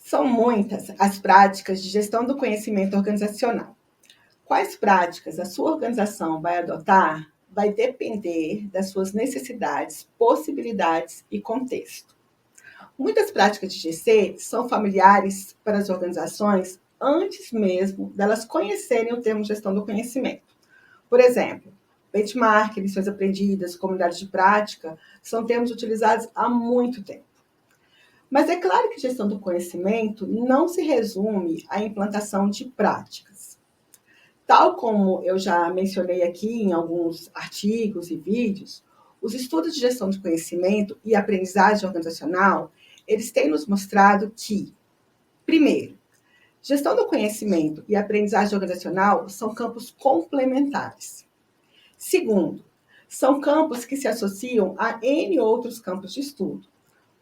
São muitas as práticas de gestão do conhecimento organizacional. Quais práticas a sua organização vai adotar vai depender das suas necessidades, possibilidades e contexto. Muitas práticas de GC são familiares para as organizações antes mesmo delas conhecerem o termo gestão do conhecimento. Por exemplo, benchmark, lições aprendidas, comunidade de prática, são termos utilizados há muito tempo. Mas é claro que gestão do conhecimento não se resume à implantação de práticas. Tal como eu já mencionei aqui em alguns artigos e vídeos, os estudos de gestão de conhecimento e aprendizagem organizacional, eles têm nos mostrado que, primeiro, gestão do conhecimento e aprendizagem organizacional são campos complementares. Segundo, são campos que se associam a N outros campos de estudo,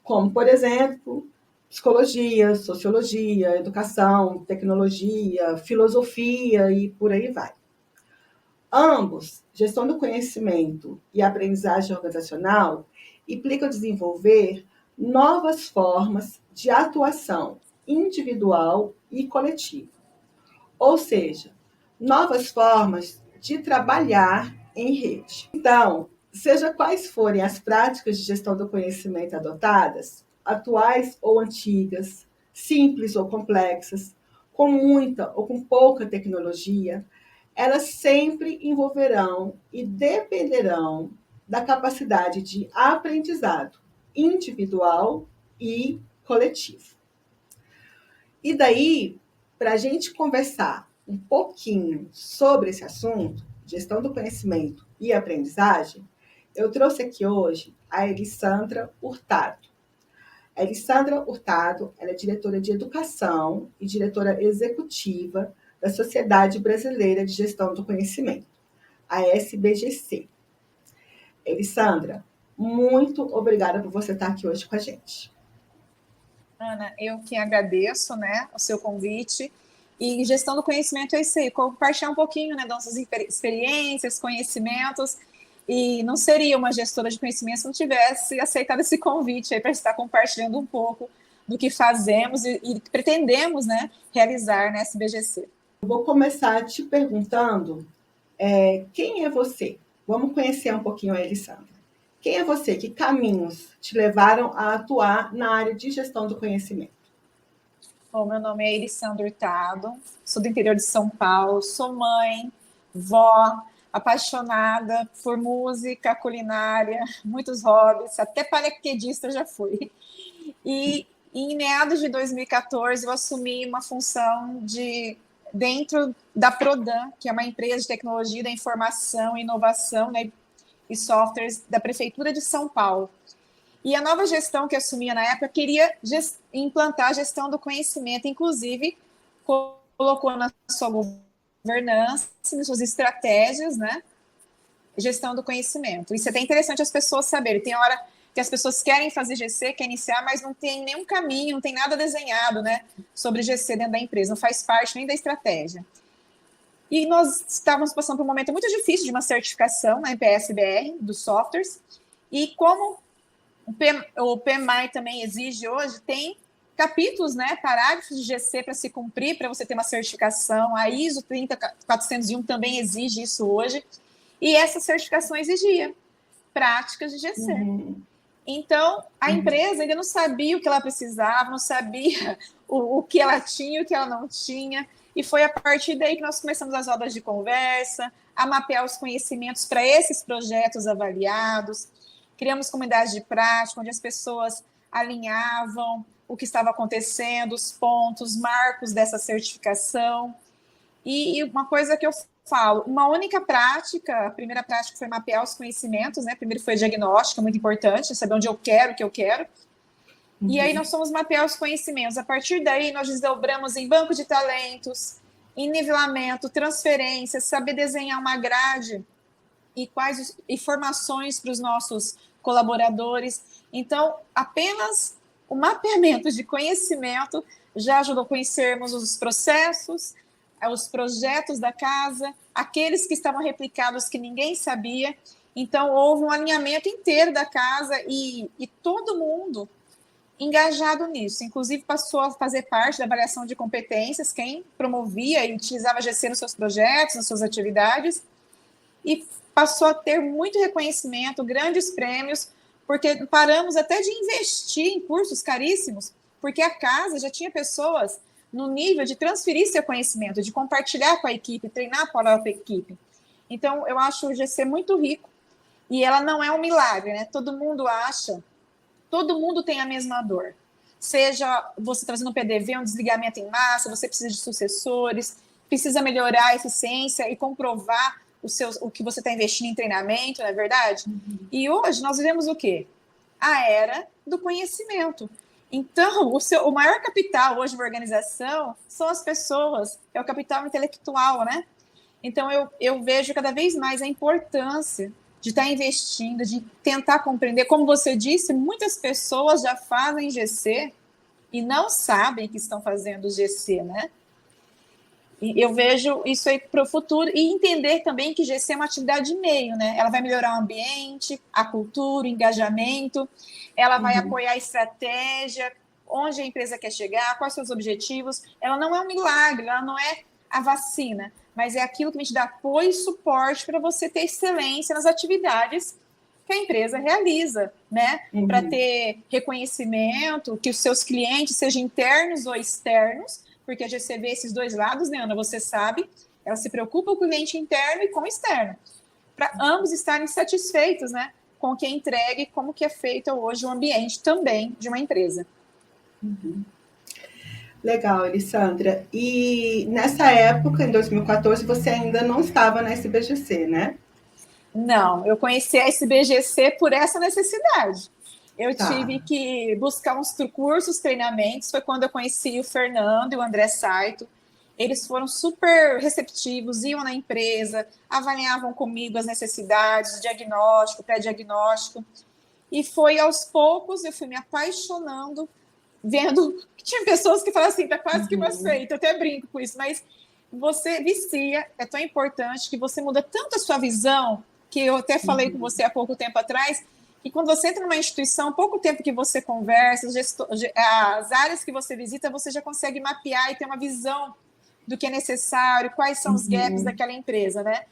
como, por exemplo, psicologia, sociologia, educação, tecnologia, filosofia e por aí vai. Ambos, gestão do conhecimento e aprendizagem organizacional, implicam desenvolver novas formas de atuação individual e coletiva. Ou seja, novas formas de trabalhar em rede. Então, seja quais forem as práticas de gestão do conhecimento adotadas, atuais ou antigas, simples ou complexas, com muita ou com pouca tecnologia, elas sempre envolverão e dependerão da capacidade de aprendizado individual e coletivo. E daí, para a gente conversar um pouquinho sobre esse assunto, gestão do conhecimento e aprendizagem, eu trouxe aqui hoje a Elissandra Hurtado. A Elissandra Hurtado, ela é diretora de educação e diretora executiva da Sociedade Brasileira de Gestão do Conhecimento, a SBGC. Elissandra, muito obrigada por você estar aqui hoje com a gente. Ana, eu que agradeço, né, o seu convite. E gestão do conhecimento é isso aí, compartilhar um pouquinho, né, das nossas experiências, conhecimentos. E não seria uma gestora de conhecimento se não tivesse aceitado esse convite aí para estar compartilhando um pouco do que fazemos e pretendemos, né, realizar na SBGC. Eu vou começar te perguntando quem é você? Vamos conhecer um pouquinho a Elissandra. Quem é você? Que caminhos te levaram a atuar na área de gestão do conhecimento? Bom, meu nome é Elissandra Hurtado, sou do interior de São Paulo, sou mãe, vó, apaixonada por música, culinária, muitos hobbies, até paraquedista já fui. E em meados de 2014 eu assumi uma função dentro da Prodan, que é uma empresa de tecnologia da informação e inovação, né, e softwares da Prefeitura de São Paulo. E a nova gestão que assumia na época queria implantar a gestão do conhecimento, inclusive colocou na sua governança, nas suas estratégias, né, gestão do conhecimento. Isso é até interessante as pessoas saberem. Tem hora que as pessoas querem fazer GC, querem iniciar, mas não tem nenhum caminho, não tem nada desenhado, né, sobre GC dentro da empresa, não faz parte nem da estratégia. E nós estávamos passando por um momento muito difícil de uma certificação na MPS-BR dos softwares, e como o PMI também exige hoje, tem capítulos, né, parágrafos de GC para se cumprir, para você ter uma certificação. A ISO 30401 também exige isso hoje, e essa certificação exigia práticas de GC. Então, a empresa ainda não sabia o que ela precisava, não sabia o que ela tinha e o que ela não tinha, e foi a partir daí que nós começamos as rodas de conversa, a mapear os conhecimentos para esses projetos avaliados. Criamos comunidades de prática, onde as pessoas alinhavam o que estava acontecendo, os pontos, marcos dessa certificação. E uma coisa que eu falo, uma única prática, a primeira prática foi mapear os conhecimentos, né? Primeiro foi diagnóstico, muito importante, saber onde eu quero, o que eu quero. E aí nós fomos mapear os conhecimentos. A partir daí, nós desdobramos em banco de talentos, em nivelamento, transferências, saber desenhar uma grade e quais informações para os nossos colaboradores. Então, apenas o mapeamento de conhecimento já ajudou a conhecermos os processos, os projetos da casa, aqueles que estavam replicados que ninguém sabia. Então, houve um alinhamento inteiro da casa e todo mundo engajado nisso. Inclusive, passou a fazer parte da avaliação de competências, quem promovia e utilizava a GC nos seus projetos, nas suas atividades, e passou a ter muito reconhecimento, grandes prêmios, porque paramos até de investir em cursos caríssimos, porque a casa já tinha pessoas no nível de transferir seu conhecimento, de compartilhar com a equipe, treinar para a própria equipe. Então, eu acho o GC muito rico, e ela não é um milagre, né? Todo mundo acha, todo mundo tem a mesma dor. Seja você trazendo um PDV, um desligamento em massa, você precisa de sucessores, precisa melhorar a eficiência e comprovar o que você está investindo em treinamento, não é verdade? Uhum. E hoje nós vivemos o quê? A era do conhecimento. Então, o maior capital hoje da organização são as pessoas, é o capital intelectual, né? Então, eu vejo cada vez mais a importância de estar investindo, de tentar compreender. Como você disse, muitas pessoas já fazem GC e não sabem que estão fazendo GC, né? E eu vejo isso aí para o futuro e entender também que GC é uma atividade de meio, né? Ela vai melhorar o ambiente, a cultura, o engajamento, ela vai apoiar a estratégia, onde a empresa quer chegar, quais são os objetivos. Ela não é um milagre, ela não é a vacina, mas é aquilo que a gente dá apoio e suporte para você ter excelência nas atividades que a empresa realiza, né? Para ter reconhecimento, que os seus clientes, sejam internos ou externos, porque a GC vê esses dois lados, né, Ana? Você sabe, ela se preocupa com o cliente interno e com o externo, para ambos estarem satisfeitos, né, com o que é entregue e como que é feito hoje o ambiente também de uma empresa. Legal, Elisandra. E nessa época, em 2014, você ainda não estava na SBGC, né? Não, eu conheci a SBGC por essa necessidade. Eu tive que buscar uns cursos, treinamentos. Foi quando eu conheci o Fernando e o André Saito. Eles foram super receptivos, iam na empresa, avaliavam comigo as necessidades, diagnóstico, pré-diagnóstico. E foi aos poucos, eu fui me apaixonando, vendo que tinha pessoas que falavam assim, tá quase que uma seita, eu até brinco com isso, mas você vicia, é tão importante que você muda tanto a sua visão, que eu até falei com você há pouco tempo atrás, e quando você entra numa instituição, pouco tempo que você conversa, as áreas que você visita, você já consegue mapear e ter uma visão do que é necessário, quais são os gaps daquela empresa, né?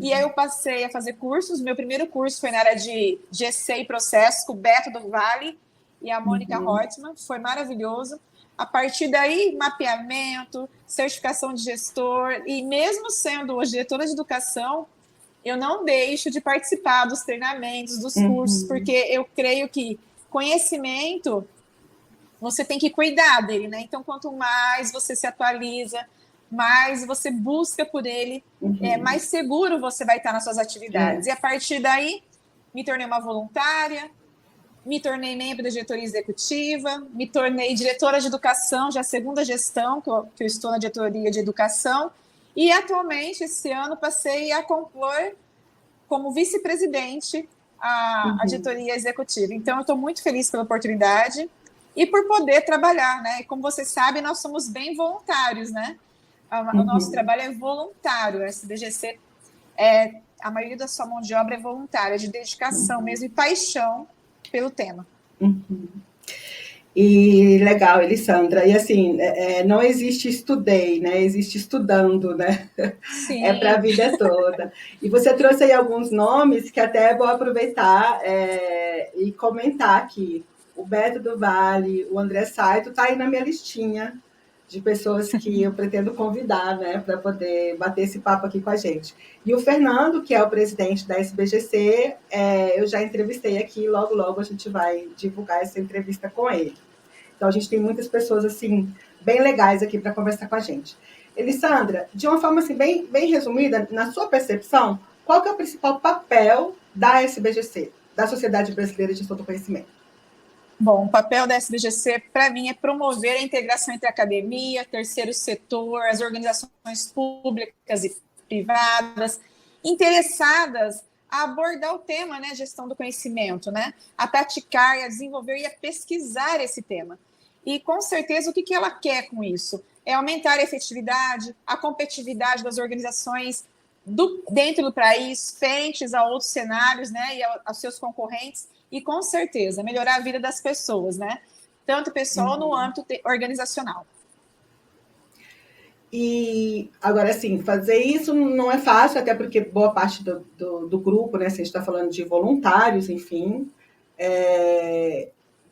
E aí eu passei a fazer cursos. Meu primeiro curso foi na área de GC e processos, com o Beto do Vale e a Mônica Reutemann. Foi maravilhoso. A partir daí, mapeamento, certificação de gestor, e mesmo sendo hoje diretora de educação, eu não deixo de participar dos treinamentos, dos cursos, porque eu creio que conhecimento, você tem que cuidar dele, né? Então, quanto mais você se atualiza, mais você busca por ele, mais seguro você vai estar nas suas atividades. E a partir daí, me tornei uma voluntária, me tornei membro da diretoria executiva, me tornei diretora de educação, já a segunda gestão que eu estou na diretoria de educação, e atualmente, esse ano, passei a compor como vice-presidente a diretoria executiva. Então, eu estou muito feliz pela oportunidade e por poder trabalhar, né? E como você sabe, nós somos bem voluntários, né? O nosso trabalho é voluntário, a SBGC, a maioria da sua mão de obra é voluntária, de dedicação mesmo e paixão pelo tema. E legal, Elisandra. E assim, não existe estudei, né? Existe estudando, né? Sim. É para a vida toda. E você trouxe aí alguns nomes que até vou aproveitar e comentar aqui. O Beto do Vale, o André Saito, tá aí na minha listinha de pessoas que eu pretendo convidar, né, para poder bater esse papo aqui com a gente. E o Fernando, que é o presidente da SBGC, eu já entrevistei aqui, logo, logo a gente vai divulgar essa entrevista com ele. Então, a gente tem muitas pessoas, assim, bem legais aqui para conversar com a gente. Elisandra, de uma forma, assim, bem, bem resumida, na sua percepção, qual que é o principal papel da SBGC, da Sociedade Brasileira de Gestão do Conhecimento? Bom, o papel da SBGC, para mim, é promover a integração entre a academia, terceiro setor, as organizações públicas e privadas, interessadas a abordar o tema, né, gestão do conhecimento, né, a praticar, a desenvolver e a pesquisar esse tema. E, com certeza, o que ela quer com isso? É aumentar a efetividade, a competitividade das organizações dentro do país, frentes a outros cenários, né, e aos seus concorrentes, e, com certeza, melhorar a vida das pessoas, né? tanto pessoal no âmbito organizacional. E agora, assim, fazer isso não é fácil, até porque boa parte do grupo, né? Se a gente está falando de voluntários, enfim.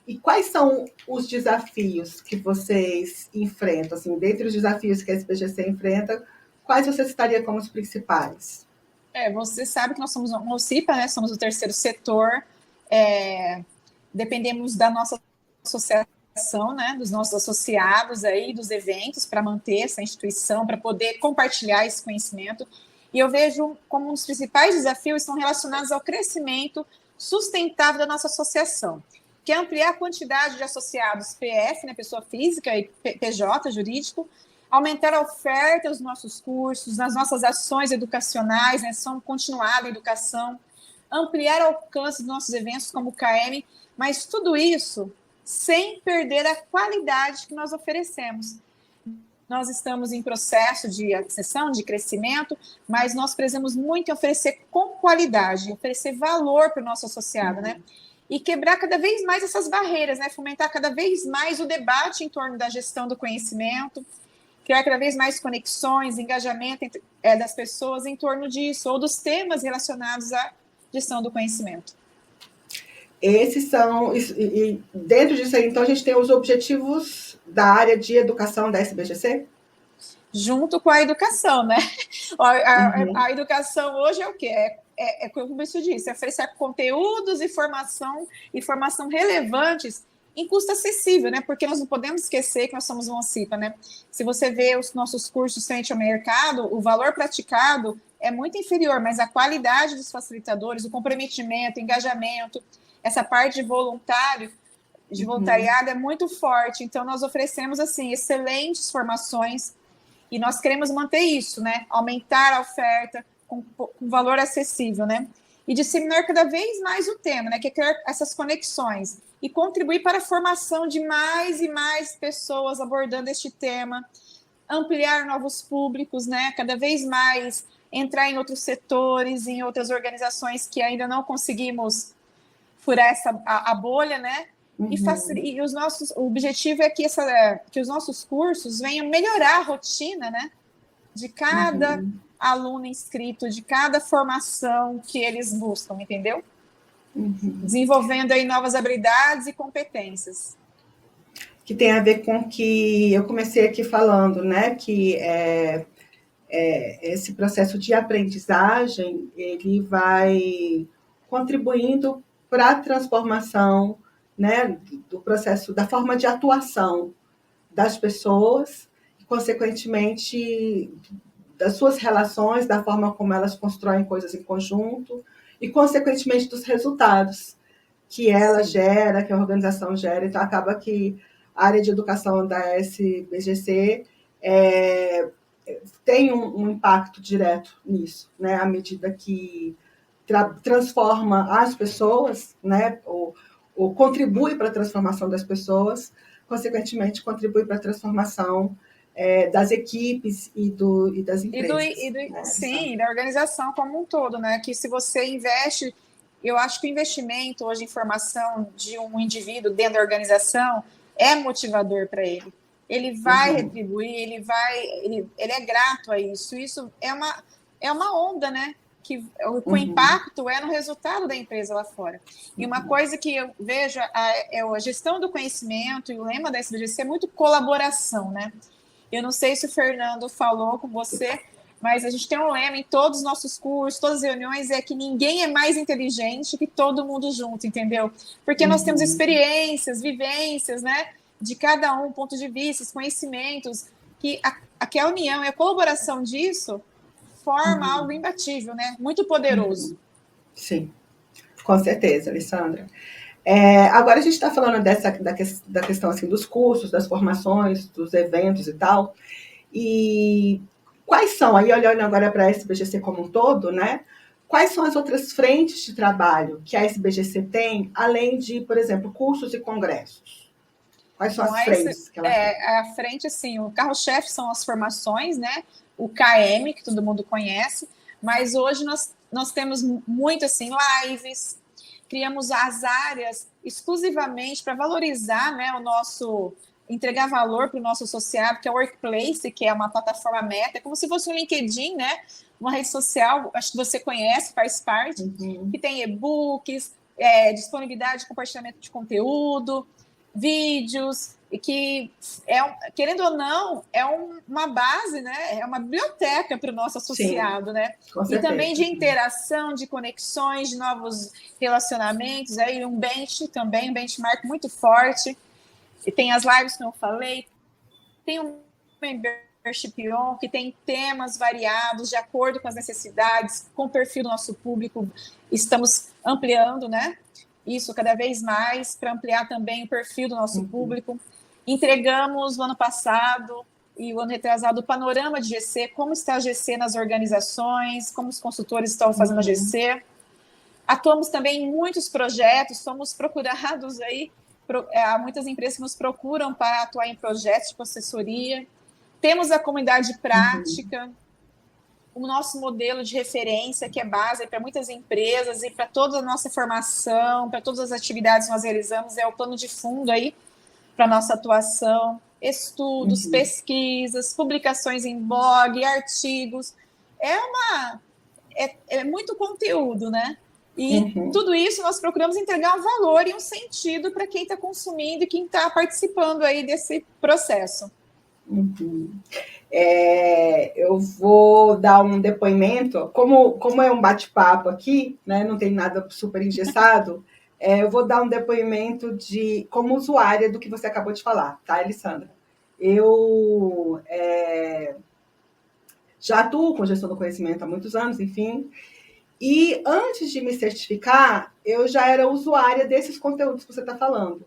E quais são os desafios que vocês enfrentam? Assim, dentre os desafios que a SBGC enfrenta, quais você citaria como os principais? Você sabe que nós somos uma OCIPA, né? Somos o terceiro setor, dependemos da nossa associação, né? Dos nossos associados aí, dos eventos, para manter essa instituição, para poder compartilhar esse conhecimento. E eu vejo como um dos principais desafios estão relacionados ao crescimento sustentável da nossa associação, que é ampliar a quantidade de associados PF, né, pessoa física, e PJ, jurídico, aumentar a oferta dos nossos cursos, nas nossas ações educacionais, né, são continuar a educação, ampliar o alcance dos nossos eventos como o KM, mas tudo isso sem perder a qualidade que nós oferecemos. Nós estamos em processo de acessão, de crescimento, mas nós prezamos muito em oferecer com qualidade, oferecer valor para o nosso associado, né? E quebrar cada vez mais essas barreiras, né? Fomentar cada vez mais o debate em torno da gestão do conhecimento, criar cada vez mais conexões, engajamento das pessoas em torno disso, ou dos temas relacionados à gestão do conhecimento. Esses são, e dentro disso aí, então, a gente tem os objetivos da área de educação da SBGC? Junto com a educação, né? A educação hoje é o quê? Como você disse, é oferecer conteúdos e formação relevantes em custo acessível, né? Porque nós não podemos esquecer que nós somos uma OCIPA, né? Se você vê os nossos cursos frente ao mercado, o valor praticado é muito inferior, mas a qualidade dos facilitadores, o comprometimento, o engajamento, essa parte de voluntariado é muito forte. Então, nós oferecemos, assim, excelentes formações e nós queremos manter isso, né? Aumentar a oferta com valor acessível, né? E disseminar cada vez mais o tema, né? Que é criar essas conexões e contribuir para a formação de mais e mais pessoas abordando este tema, ampliar novos públicos, né? Cada vez mais entrar em outros setores, em outras organizações que ainda não conseguimos furar a bolha, né? E o objetivo é que os nossos cursos venham melhorar a rotina, né? De cada aluno inscrito, de cada formação que eles buscam, entendeu? Desenvolvendo aí novas habilidades e competências. Que tem a ver com o que eu comecei aqui falando, né? Que esse processo de aprendizagem, ele vai contribuindo para a transformação, né, do processo, da forma de atuação das pessoas, e, consequentemente, das suas relações, da forma como elas constroem coisas em conjunto, e, consequentemente, dos resultados que ela gera, que a organização gera. Então, acaba que a área de educação da SBGC tem um impacto direto nisso, né, à medida que transforma as pessoas, né, ou contribui para a transformação das pessoas, consequentemente contribui para a transformação das equipes e das empresas. Né? Sim, da organização como um todo, né? Que se você investe, eu acho que o investimento hoje em formação de um indivíduo dentro da organização é motivador para ele. Ele vai retribuir, ele é grato a isso. Isso é uma onda, né? Que o impacto é no resultado da empresa lá fora. E uma coisa que eu vejo é a gestão do conhecimento, e o lema da SBGC é muito colaboração, né? Eu não sei se o Fernando falou com você, mas a gente tem um lema em todos os nossos cursos, todas as reuniões, é que ninguém é mais inteligente que todo mundo junto, entendeu? Porque nós temos experiências, vivências, né? De cada um, pontos de vista, conhecimentos, que a união e a colaboração disso forma algo imbatível, né? Muito poderoso. Sim, com certeza, Alessandra. Agora a gente está falando da questão assim, dos cursos, das formações, dos eventos e tal. E quais são, aí olhando agora para a SBGC como um todo, né? Quais são as outras frentes de trabalho que a SBGC tem, além de, por exemplo, cursos e congressos? Quais são as frentes que ela tem? A frente, assim, o carro-chefe são as formações, né? O KM, que todo mundo conhece, mas hoje nós temos muito, assim, lives, criamos as áreas exclusivamente para valorizar, né, entregar valor para o nosso associado, que é o Workplace, que é uma plataforma meta, como se fosse um LinkedIn, né? Uma rede social, acho que você conhece, faz parte, que tem e-books, disponibilidade de compartilhamento de conteúdo, vídeos, e que, querendo ou não, é uma base, né? É uma biblioteca para o nosso associado, Sim, né? E também de interação, de conexões, de novos relacionamentos, aí um benchmark muito forte. E tem as lives que eu falei, tem um membership on, que tem temas variados, de acordo com as necessidades, com o perfil do nosso público. Estamos ampliando, né? Isso cada vez mais, para ampliar também o perfil do nosso público. Entregamos no ano passado e o ano retrasado o panorama de GC, como está a GC nas organizações, como os consultores estão fazendo a GC. Atuamos também em muitos projetos, somos procurados aí, muitas empresas nos procuram para atuar em projetos de assessoria. Temos a comunidade prática, o nosso modelo de referência, que é base para muitas empresas e para toda a nossa formação, para todas as atividades que nós realizamos, é o plano de fundo aí para a nossa atuação, estudos, pesquisas, publicações em blog, artigos. É muito conteúdo, né? E tudo isso nós procuramos entregar um valor e um sentido para quem está consumindo e quem está participando aí desse processo. Eu vou dar um depoimento, como é um bate-papo aqui, né, não tem nada super engessado, eu vou dar um depoimento como usuária do que você acabou de falar, tá, Elisandra? Eu já atuo com gestão do conhecimento há muitos anos, enfim, e antes de me certificar, eu já era usuária desses conteúdos que você está falando.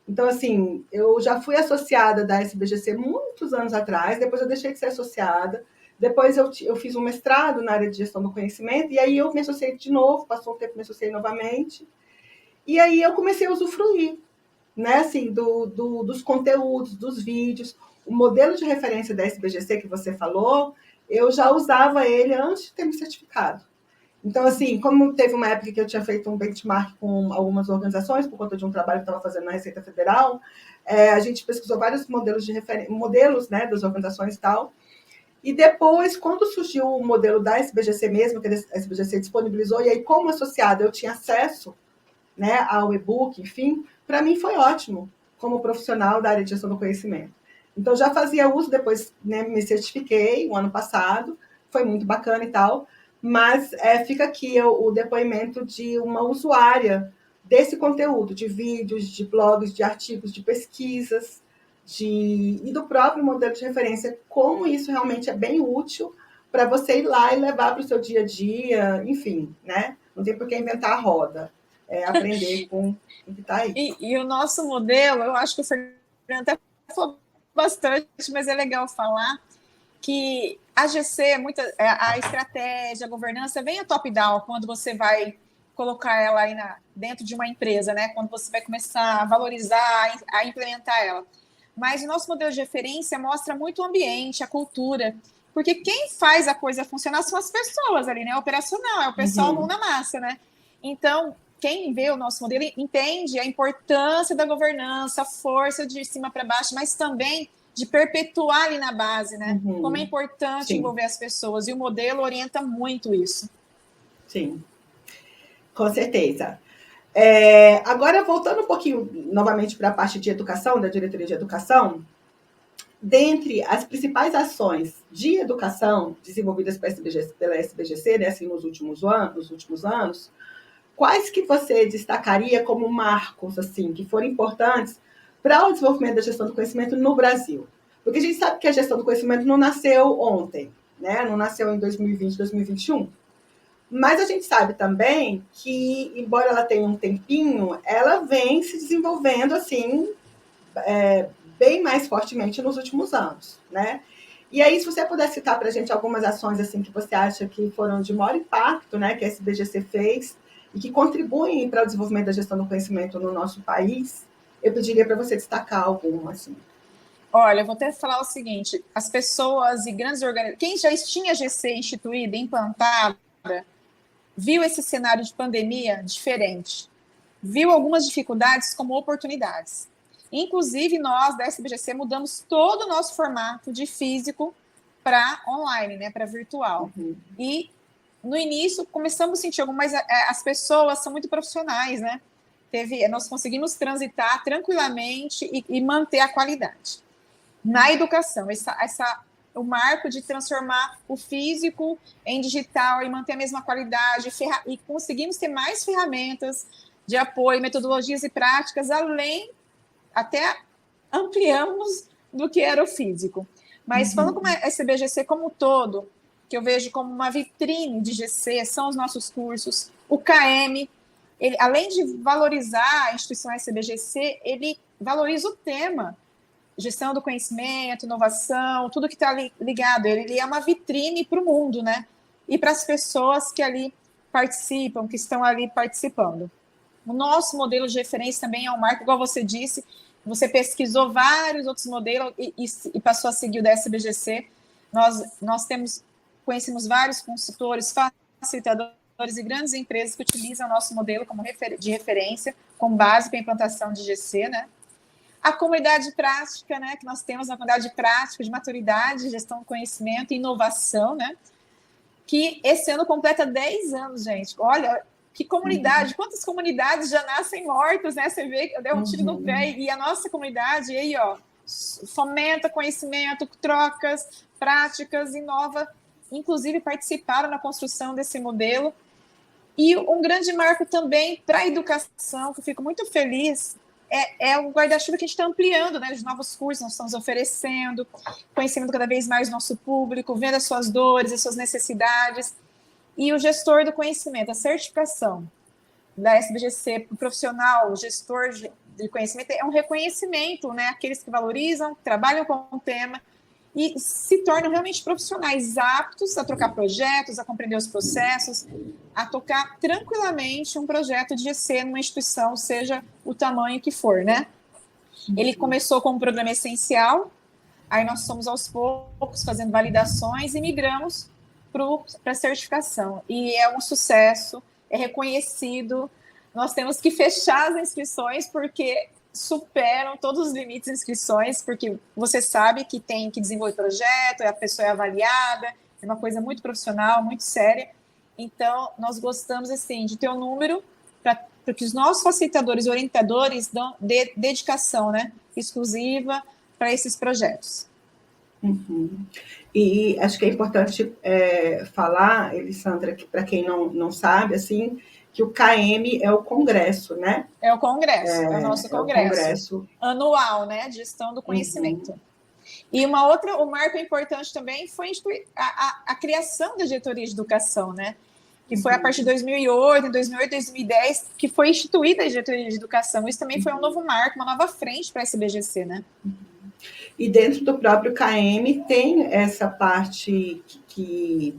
Então, assim, eu já fui associada da SBGC muitos anos atrás, depois eu deixei de ser associada, depois eu fiz um mestrado na área de gestão do conhecimento, e aí eu me associei de novo, passou um tempo, me associei novamente, e aí eu comecei a usufruir, né, assim, dos conteúdos, dos vídeos. O modelo de referência da SBGC que você falou, eu já usava ele antes de ter me certificado. Então, assim, como teve uma época que eu tinha feito um benchmark com algumas organizações, por conta de um trabalho que estava fazendo na Receita Federal, a gente pesquisou vários modelos modelos, né, das organizações e tal. E depois, quando surgiu o modelo da SBGC mesmo, que a SBGC disponibilizou, e aí, como associada, eu tinha acesso, né, ao e-book, enfim, para mim foi ótimo, como profissional da área de gestão do conhecimento. Então, já fazia uso, depois, né, me certifiquei o ano passado, foi muito bacana e tal, mas fica aqui o depoimento de uma usuária desse conteúdo, de vídeos, de blogs, de artigos, de pesquisas, e do próprio modelo de referência, como isso realmente é bem útil para você ir lá e levar para o seu dia a dia, enfim, né? Não tem por que inventar a roda, aprender com o que está aí. E o nosso modelo, eu acho que o Fernando até falou bastante, mas é legal falar que a GC, a estratégia, a governança vem a top-down quando você vai colocar ela aí dentro de uma empresa, né? Quando você vai começar a valorizar, a implementar ela. Mas o nosso modelo de referência mostra muito o ambiente, a cultura, porque quem faz a coisa funcionar são as pessoas ali, né? Operacional, é o pessoal mão na massa, né? Então, quem vê o nosso modelo entende a importância da governança, a força de cima para baixo, mas também de perpetuar ali na base, né? Como é importante envolver as pessoas. E o modelo orienta muito isso. Sim, com certeza. Agora, voltando um pouquinho novamente para a parte de educação, da diretoria de educação, dentre as principais ações de educação desenvolvidas pela SBGC, né, assim, nos últimos anos, quais que você destacaria como marcos, assim, que foram importantes para o desenvolvimento da gestão do conhecimento no Brasil? Porque a gente sabe que a gestão do conhecimento não nasceu ontem, né? Não nasceu em 2020, 2021. Mas a gente sabe também que, embora ela tenha um tempinho, ela vem se desenvolvendo, assim, bem mais fortemente nos últimos anos, né? E aí, se você puder citar para a gente algumas ações assim que você acha que foram de maior impacto, né, que a SBGC fez e que contribuem para o desenvolvimento da gestão do conhecimento no nosso país, eu pediria para você destacar alguma, assim. Olha, eu vou até falar o seguinte: as pessoas e grandes organizações, quem já tinha GC instituída, implantada, viu esse cenário de pandemia diferente. viu algumas dificuldades como oportunidades. Inclusive, nós, da SBGC, mudamos todo o nosso formato de físico para online, né, para virtual. E, no início, começamos a sentir algumas... As pessoas são muito profissionais, né? Nós conseguimos transitar tranquilamente e manter a qualidade. Na educação, o marco de transformar o físico em digital e manter a mesma qualidade, e conseguimos ter mais ferramentas de apoio, metodologias e práticas, até ampliamos do que era o físico. Mas falando como a SBGC como um todo, que eu vejo como uma vitrine de GC, são os nossos cursos, o KM, ele, além de valorizar a instituição SBGC, ele valoriza o tema, gestão do conhecimento, inovação, tudo que está ligado. Ele é uma vitrine para o mundo, né? E para as pessoas que ali participam, que estão ali participando. O nosso modelo de referência também é um marco, igual você disse, você pesquisou vários outros modelos e passou a seguir o da SBGC. Nós conhecemos vários consultores, facilitadores e grandes empresas que utilizam o nosso modelo como de referência, com base para a implantação de GC, né? A comunidade prática, né, que nós temos, uma comunidade prática de maturidade, gestão do conhecimento e inovação, né, que esse ano completa 10 anos, gente. Olha, que comunidade, quantas comunidades já nascem mortas, né? Você vê que eu dei um tiro no pé, e a nossa comunidade aí, ó, fomenta conhecimento, trocas, práticas, inova, inclusive participaram na construção desse modelo. E um grande marco também para a educação, que eu fico muito feliz, é o guarda-chuva que a gente está ampliando, né? Os novos cursos nós estamos oferecendo, conhecendo cada vez mais o nosso público, vendo as suas dores, as suas necessidades. E o gestor do conhecimento, a certificação da SBGC para o profissional, o gestor de conhecimento, é um reconhecimento, né? Aqueles que valorizam, trabalham com o tema e se tornam realmente profissionais aptos a trocar projetos, a compreender os processos, a tocar tranquilamente um projeto de GC numa instituição, seja o tamanho que for, né? Ele começou com um programa essencial, aí nós somos aos poucos fazendo validações e migramos para a certificação. E é um sucesso, é reconhecido. Nós temos que fechar as inscrições porque superam todos os limites de inscrições, porque você sabe que tem que desenvolver projeto, a pessoa é avaliada, é uma coisa muito profissional, muito séria. Então, nós gostamos, assim, de ter um número para que os nossos facilitadores e orientadores dão dedicação, né, exclusiva para esses projetos. E acho que é importante falar, Elisandra, que para quem não sabe, assim, que o KM é o congresso, né? É o congresso, é o nosso congresso anual, né, de gestão do conhecimento. E um marco importante também foi a criação da diretoria de educação, né? Que foi a partir de 2008, 2010, que foi instituída a diretoria de educação. Isso também foi um novo marco, uma nova frente para a SBGC, né? E dentro do próprio KM tem essa parte que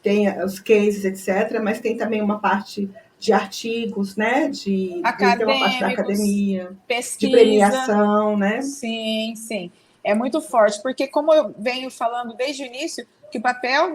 tem os cases, etc., mas tem também uma parte de artigos, né? Tem uma parte da academia, pesquisa, de premiação, né? Sim, sim. É muito forte, porque como eu venho falando desde o início, que o papel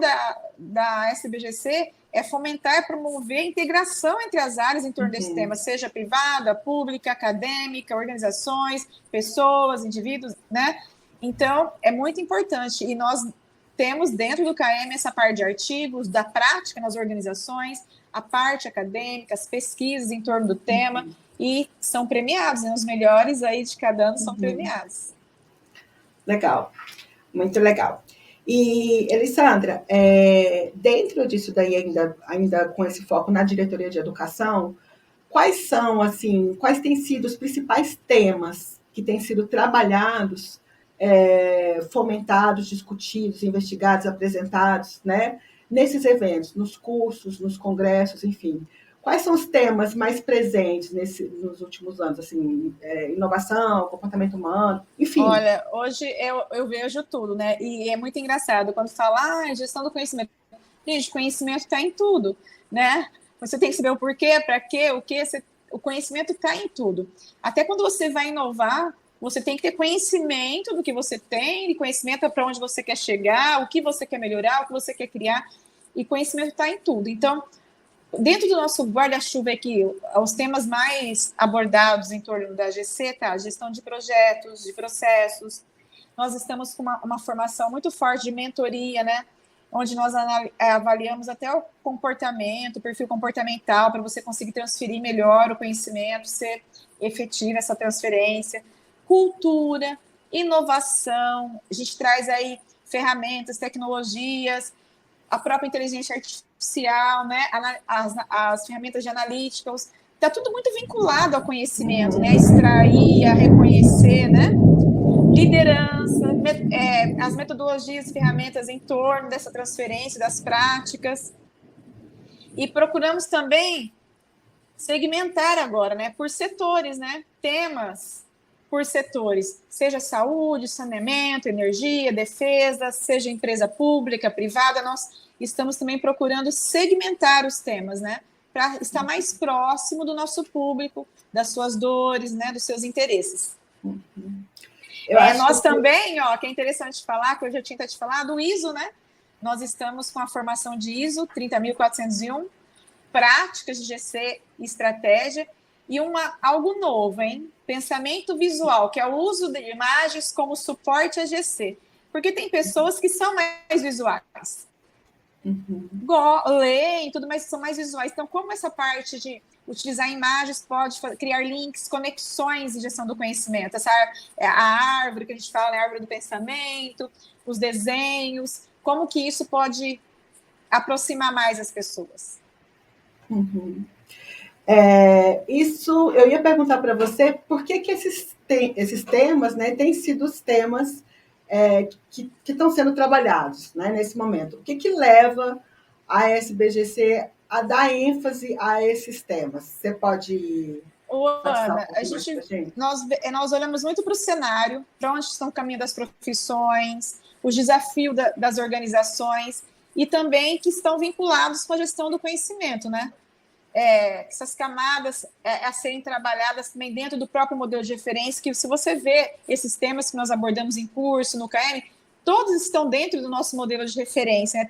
da SBGC é fomentar e promover a integração entre as áreas em torno desse tema, seja privada, pública, acadêmica, organizações, pessoas, indivíduos, né? Então, é muito importante. E nós temos dentro do KM essa parte de artigos, da prática nas organizações, a parte acadêmica, as pesquisas em torno do tema, e são premiados, né? Os melhores aí de cada ano são premiados. Legal, muito legal. E, Elisandra, dentro disso daí, ainda com esse foco na diretoria de educação, quais têm sido os principais temas que têm sido trabalhados, fomentados, discutidos, investigados, apresentados, né, nesses eventos, nos cursos, nos congressos, enfim? Quais são os temas mais presentes nos últimos anos? Assim, inovação, comportamento humano, enfim. Olha, hoje eu vejo tudo, né? E é muito engraçado quando fala, gestão do conhecimento. Gente, conhecimento está em tudo, né? Você tem que saber o porquê, para quê, o que. O conhecimento está em tudo. Até quando você vai inovar, você tem que ter conhecimento do que você tem, conhecimento para onde você quer chegar, o que você quer melhorar, o que você quer criar. E conhecimento está em tudo. Então, dentro do nosso guarda-chuva aqui, os temas mais abordados em torno da AGC, tá? Gestão de projetos, de processos. Nós estamos com uma formação muito forte de mentoria, né? Onde nós avaliamos até o comportamento, o perfil comportamental, para você conseguir transferir melhor o conhecimento, ser efetiva essa transferência. Cultura, inovação, a gente traz aí ferramentas, tecnologias, a própria inteligência artificial, né? As ferramentas de analíticas, está tudo muito vinculado ao conhecimento, né? A extrair, a reconhecer, né? Liderança, as metodologias, ferramentas em torno dessa transferência, das práticas. E procuramos também segmentar agora, né, por setores, né, temas por setores, seja saúde, saneamento, energia, defesa, seja empresa pública, privada, nós estamos também procurando segmentar os temas, né, para estar mais próximo do nosso público, das suas dores, né, dos seus interesses. Nós também, ó, que é interessante falar, que eu já tinha te falado, o ISO, né? Nós estamos com a formação de ISO 30.401, práticas de GC e estratégia, e algo novo, hein? Pensamento visual, que é o uso de imagens como suporte a GC. Porque tem pessoas que são mais visuais. Leem tudo, mas são mais visuais. Então, como essa parte de utilizar imagens pode criar links, conexões em gestão do conhecimento? Essa a árvore que a gente fala, a árvore do pensamento, os desenhos, como que isso pode aproximar mais as pessoas? Isso, eu ia perguntar para você por que esses temas, né, têm sido os temas que estão sendo trabalhados, né, nesse momento. O que leva a SBGC a dar ênfase a esses temas? Você pode Ana, nós olhamos muito para o cenário, para onde estão caminhando as profissões, os desafios das organizações e também que estão vinculados com a gestão do conhecimento, né? Essas camadas a serem trabalhadas também dentro do próprio modelo de referência, que se você vê esses temas que nós abordamos em curso, no KM, todos estão dentro do nosso modelo de referência, né?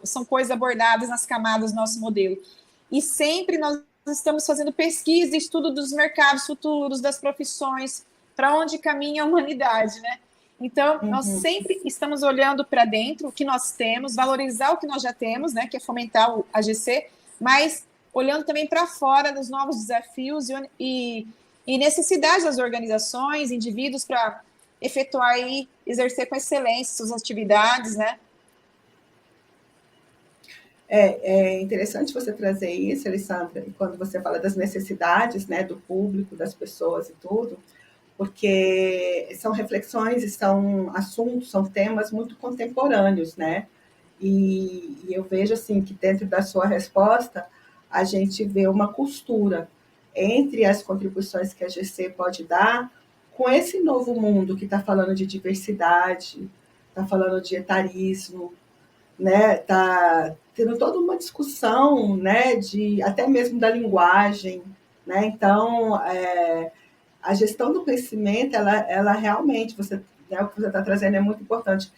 São coisas abordadas nas camadas do nosso modelo. E sempre nós estamos fazendo pesquisa e estudo dos mercados futuros, das profissões, para onde caminha a humanidade, né? Então, nós sempre estamos olhando para dentro o que nós temos, valorizar o que nós já temos, né? Que é fomentar a GC, mas olhando também para fora dos novos desafios e necessidades das organizações, indivíduos para efetuar e exercer com excelência suas atividades, né? É interessante você trazer isso, Alessandra, quando você fala das necessidades, né, do público, das pessoas e tudo, porque são reflexões, são assuntos, são temas muito contemporâneos, né? E eu vejo assim que dentro da sua resposta a gente vê uma costura entre as contribuições que a GC pode dar com esse novo mundo que está falando de diversidade, está falando de etarismo, né? Está tendo toda uma discussão, né? Até mesmo da linguagem, né? Então, a gestão do conhecimento, ela realmente, né, o que você está trazendo é muito importante.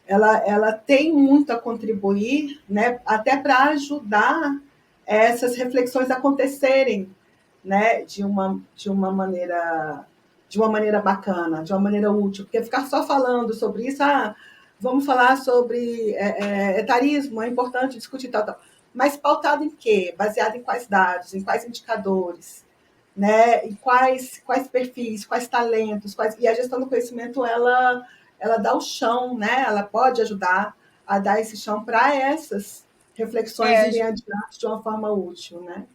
Ela tem muito a contribuir, né? Até para ajudar essas reflexões acontecerem, né, de uma maneira bacana, de uma maneira útil, porque ficar só falando sobre isso, vamos falar sobre etarismo, é importante discutir tal, mas pautado em quê? Baseado em quais dados, em quais indicadores, né? E quais perfis, quais talentos, e a gestão do conhecimento ela dá o chão, né? Ela pode ajudar a dar esse chão para essas reflexões irem adiante de uma forma útil, né?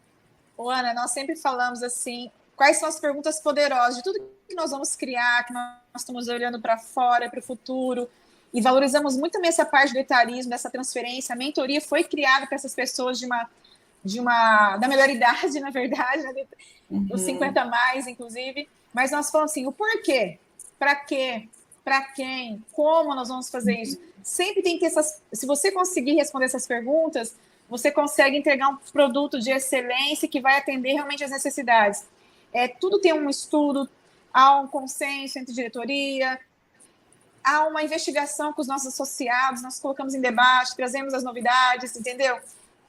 Ana, nós sempre falamos assim, quais são as perguntas poderosas de tudo que nós vamos criar, que nós estamos olhando para fora, para o futuro, e valorizamos muito também essa parte do etarismo, dessa transferência. A mentoria foi criada para essas pessoas da melhor idade, na verdade, né? Os 50 mais, inclusive, mas nós falamos assim, o porquê, para quê, para quem, como nós vamos fazer isso. Sempre tem que ter se você conseguir responder essas perguntas, você consegue entregar um produto de excelência que vai atender realmente as necessidades. Tudo tem um estudo, há um consenso entre diretoria, há uma investigação com os nossos associados, nós colocamos em debate, trazemos as novidades, entendeu?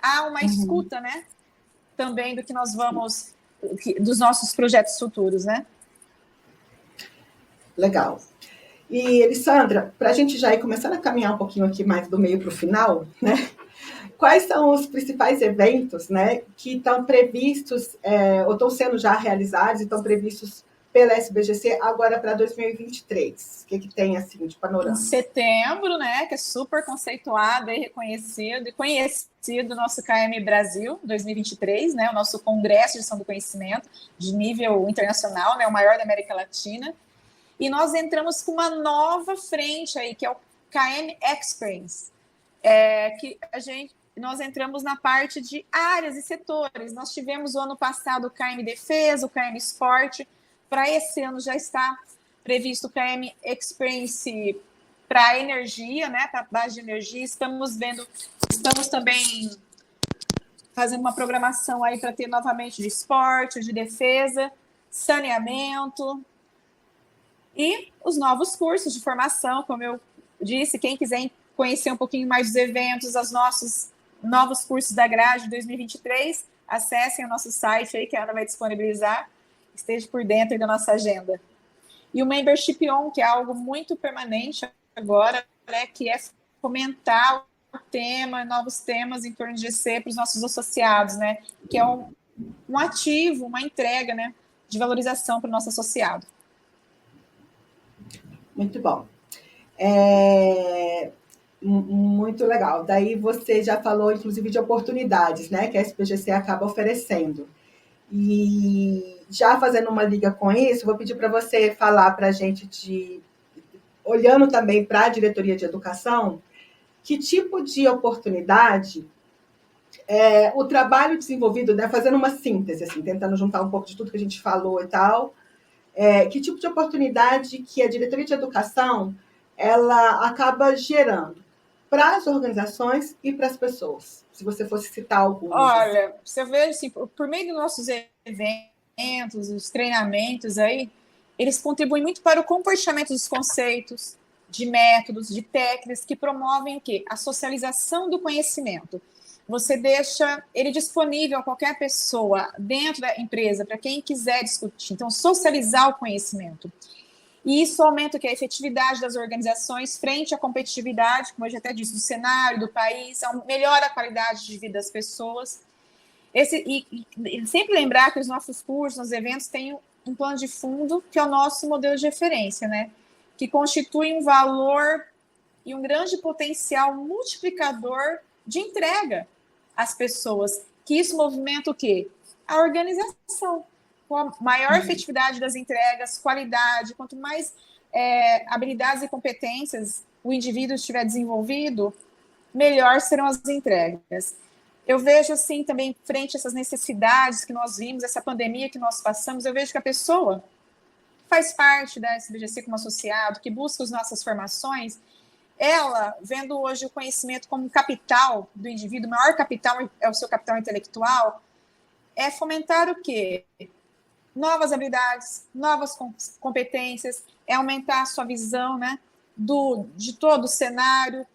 há uma escuta, né? Também do que nós vamos, dos nossos projetos futuros, né? Legal. E, Elisandra, para a gente já ir começando a caminhar um pouquinho aqui mais do meio para o final, né? Quais são os principais eventos, né, que estão previstos, ou estão sendo já realizados e estão previstos pela SBGC agora para 2023? O que tem, assim, de panorama? Em setembro, né, que é super conceituado e reconhecido e conhecido o nosso KM Brasil 2023, né, o nosso Congresso de Gestão do Conhecimento de nível internacional, né, o maior da América Latina. E nós entramos com uma nova frente aí, que é o KM Experience, nós entramos na parte de áreas e setores. Nós tivemos o ano passado o KM Defesa, o KM Esporte. Para esse ano já está previsto o KM Experience para energia, né, para base de energia. Estamos também fazendo uma programação aí para ter novamente de esporte, de defesa, saneamento e os novos cursos de formação, como eu disse, quem quiser conhecer um pouquinho mais dos eventos, os nossos novos cursos da grade 2023, acessem o nosso site aí que a Ana vai disponibilizar, esteja por dentro da nossa agenda. E o Membership On, que é algo muito permanente agora, né, que é fomentar o tema, novos temas em torno de GC para os nossos associados, né, que é um ativo, uma entrega, né, de valorização para o nosso associado. Muito bom. Muito legal. Daí você já falou, inclusive, de oportunidades, né, que a SPGC acaba oferecendo. E já fazendo uma liga com isso, vou pedir para você falar para a gente, olhando também para a diretoria de educação, que tipo de oportunidade o trabalho desenvolvido, né, fazendo uma síntese, assim, tentando juntar um pouco de tudo que a gente falou e tal, que tipo de oportunidade que a diretoria de educação ela acaba gerando para as organizações e para as pessoas, se você fosse citar algumas. Olha, você vê assim, por meio dos nossos eventos, os treinamentos aí, eles contribuem muito para o compartilhamento dos conceitos, de métodos, de técnicas que promovem o quê? A socialização do conhecimento. Você deixa ele disponível a qualquer pessoa dentro da empresa, para quem quiser discutir. Então, socializar o conhecimento. E isso aumenta o que? A efetividade das organizações frente à competitividade, como eu já até disse, do cenário, do país, melhora a qualidade de vida das pessoas. E sempre lembrar que os nossos cursos, os eventos, têm um plano de fundo, que é o nosso modelo de referência, né? Que constitui um valor e um grande potencial multiplicador de entrega às pessoas. Que isso movimenta o quê? A organização. Com a maior efetividade das entregas, qualidade, quanto mais habilidades e competências o indivíduo estiver desenvolvido, melhor serão as entregas. Eu vejo, assim, também, frente a essas necessidades que nós vimos, essa pandemia que nós passamos, eu vejo que a pessoa faz parte da SBGC como associado, que busca as nossas formações, ela, vendo hoje o conhecimento como capital do indivíduo, o maior capital é o seu capital intelectual, é fomentar o quê? Novas habilidades, novas competências, é aumentar a sua visão, né, de todo o cenário,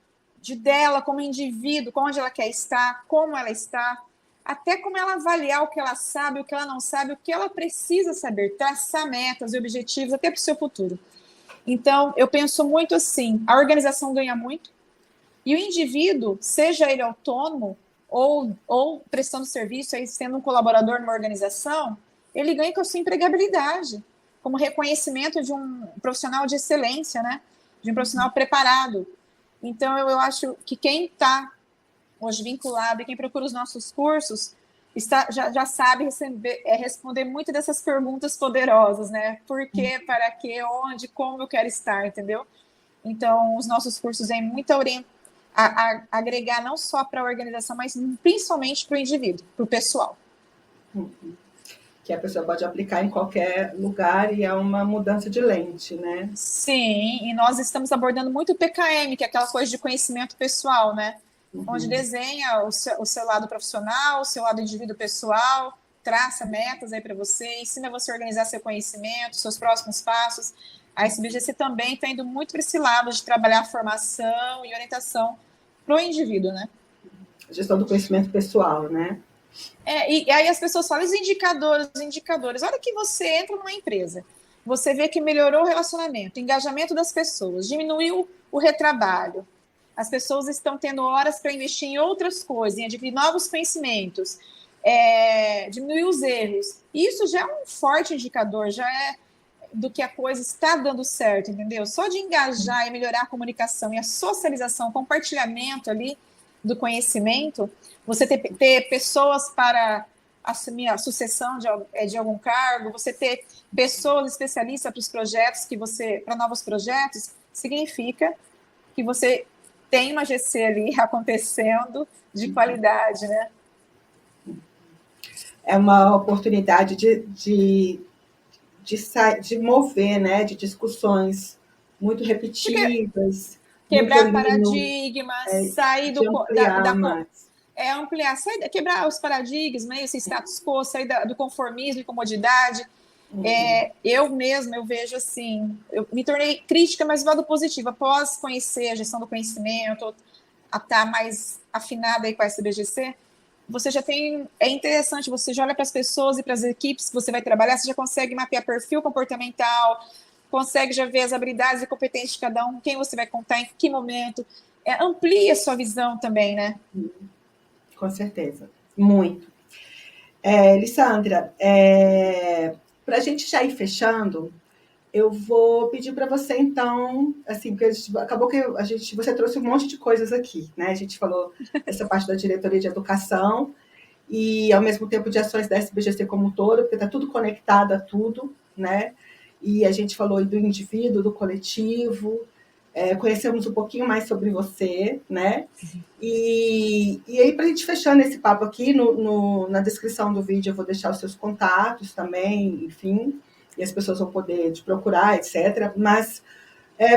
dela como indivíduo, onde ela quer estar, como ela está, até como ela avaliar o que ela sabe, o que ela não sabe, o que ela precisa saber, traçar metas e objetivos até para o seu futuro. Então, eu penso muito assim, a organização ganha muito, e o indivíduo, seja ele autônomo ou prestando serviço, aí sendo um colaborador numa organização, ele ganha com a sua empregabilidade, como reconhecimento de um profissional de excelência, né? De um profissional preparado. Então, eu acho que quem está hoje vinculado e quem procura os nossos cursos já sabe responder muito dessas perguntas poderosas, né? Por quê, para quê, onde, como eu quero estar, entendeu? Então, os nossos cursos vêm muito a agregar não só para a organização, mas principalmente para o indivíduo, para o pessoal. Que a pessoa pode aplicar em qualquer lugar e é uma mudança de lente, né? Sim, e nós estamos abordando muito o PKM, que é aquela coisa de conhecimento pessoal, né? Onde desenha o seu lado profissional, o seu lado indivíduo pessoal, traça metas aí para você, ensina você a organizar seu conhecimento, seus próximos passos. A SBGC também está indo muito para esse lado de trabalhar a formação e orientação para o indivíduo, né? gestão do conhecimento pessoal, né? E aí as pessoas falam, os indicadores. Olha que você entra numa empresa, você vê que melhorou o relacionamento, o engajamento das pessoas, diminuiu o retrabalho, as pessoas estão tendo horas para investir em outras coisas, em adquirir novos conhecimentos, diminuir os erros. Isso já é um forte indicador, já é do que a coisa está dando certo, entendeu? Só de engajar e melhorar a comunicação e a socialização, o compartilhamento ali do conhecimento, você ter pessoas para assumir a sucessão de algum cargo, você ter pessoas especialistas para os projetos para novos projetos, significa que você tem uma GC ali acontecendo de qualidade, né? É uma oportunidade de mover, né? De discussões muito repetidas, quebrar paradigmas, sair de ampliar mais. Ampliar, quebrar os paradigmas, esse status quo, sair do conformismo e comodidade. Eu vejo assim, eu me tornei crítica, mas do lado positivo, após conhecer a gestão do conhecimento, a estar mais afinada aí com a SBGC, você já tem, é interessante, você já olha para as pessoas e para as equipes que você vai trabalhar, você já consegue mapear perfil comportamental, consegue já ver as habilidades e competências de cada um, quem você vai contar, em que momento, amplia a sua visão também, né? Com certeza, muito. Lissandra, para a gente já ir fechando, eu vou pedir para você, então, assim, porque acabou que você trouxe um monte de coisas aqui, né? A gente falou essa parte da diretoria de educação e, ao mesmo tempo, de ações da SBGC como um todo, porque está tudo conectado a tudo, né? E a gente falou do indivíduo, do coletivo, conhecemos um pouquinho mais sobre você, né? E aí, para a gente fechando esse papo aqui, na descrição do vídeo eu vou deixar os seus contatos também, enfim, e as pessoas vão poder te procurar, etc. Mas,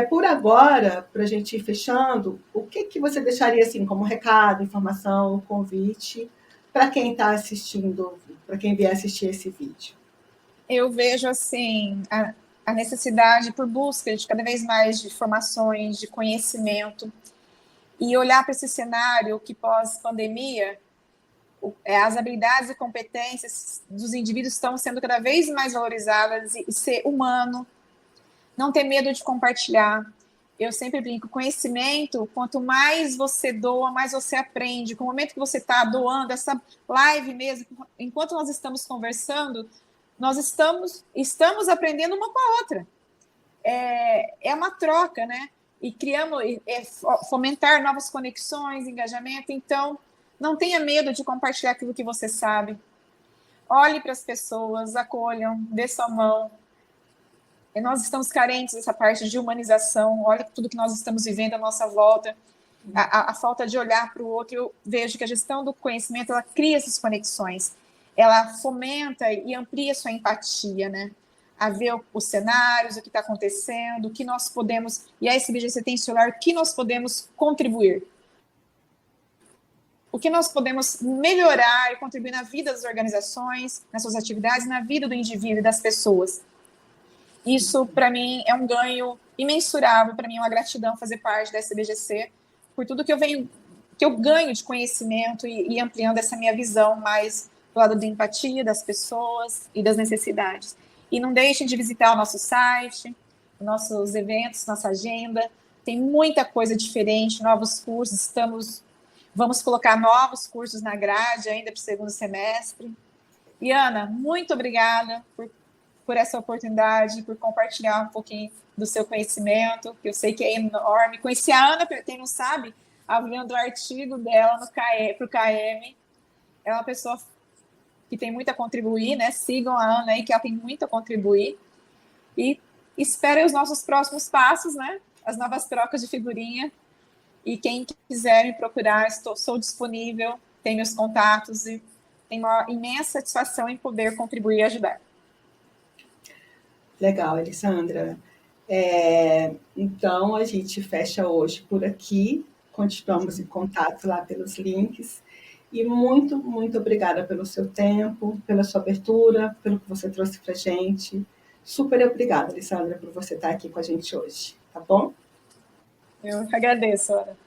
por agora, para a gente ir fechando, o que você deixaria assim como recado, informação, convite para quem está assistindo, para quem vier assistir esse vídeo? Eu vejo assim a necessidade por busca de cada vez mais de informações, de conhecimento, e olhar para esse cenário que pós-pandemia, as habilidades e competências dos indivíduos estão sendo cada vez mais valorizadas, e ser humano, não ter medo de compartilhar. Eu sempre brinco, conhecimento, quanto mais você doa, mais você aprende. Com o momento que você está doando, essa live mesmo, enquanto nós estamos conversando, nós estamos aprendendo uma com a outra. É uma troca, né? E criamos, fomentar novas conexões, engajamento. Então, não tenha medo de compartilhar aquilo que você sabe. Olhe para as pessoas, acolham, dê sua mão. Nós estamos carentes dessa parte de humanização. Olha tudo que nós estamos vivendo à nossa volta. A falta de olhar para o outro. Eu vejo que a gestão do conhecimento, ela cria essas conexões. Ela fomenta e amplia sua empatia, né? A ver os cenários, o que está acontecendo, o que nós podemos... E a SBGC tem esse olhar, o que nós podemos contribuir. O que nós podemos melhorar e contribuir na vida das organizações, nas suas atividades, na vida do indivíduo e das pessoas. Isso, para mim, é um ganho imensurável, para mim é uma gratidão fazer parte da SBGC, por tudo que eu ganho de conhecimento e ampliando essa minha visão mais do lado da empatia das pessoas e das necessidades. E não deixem de visitar o nosso site, nossos eventos, nossa agenda, tem muita coisa diferente, novos cursos, vamos colocar novos cursos na grade ainda para o segundo semestre. E, Ana, muito obrigada por essa oportunidade, por compartilhar um pouquinho do seu conhecimento, que eu sei que é enorme. Conheci a Ana, quem não sabe, vendo o artigo dela para o KM. É uma pessoa que tem muito a contribuir, né? Sigam a Ana aí, que ela tem muito a contribuir. E esperem os nossos próximos passos, né? As novas trocas de figurinha. E quem quiser me procurar, sou disponível, tenho meus contatos e tenho uma imensa satisfação em poder contribuir e ajudar. Legal, Alessandra. Então, a gente fecha hoje por aqui. Continuamos em contato lá pelos links. E muito, muito obrigada pelo seu tempo, pela sua abertura, pelo que você trouxe para a gente. Super obrigada, Alessandra, por você estar aqui com a gente hoje. Tá bom? Eu agradeço, Ana.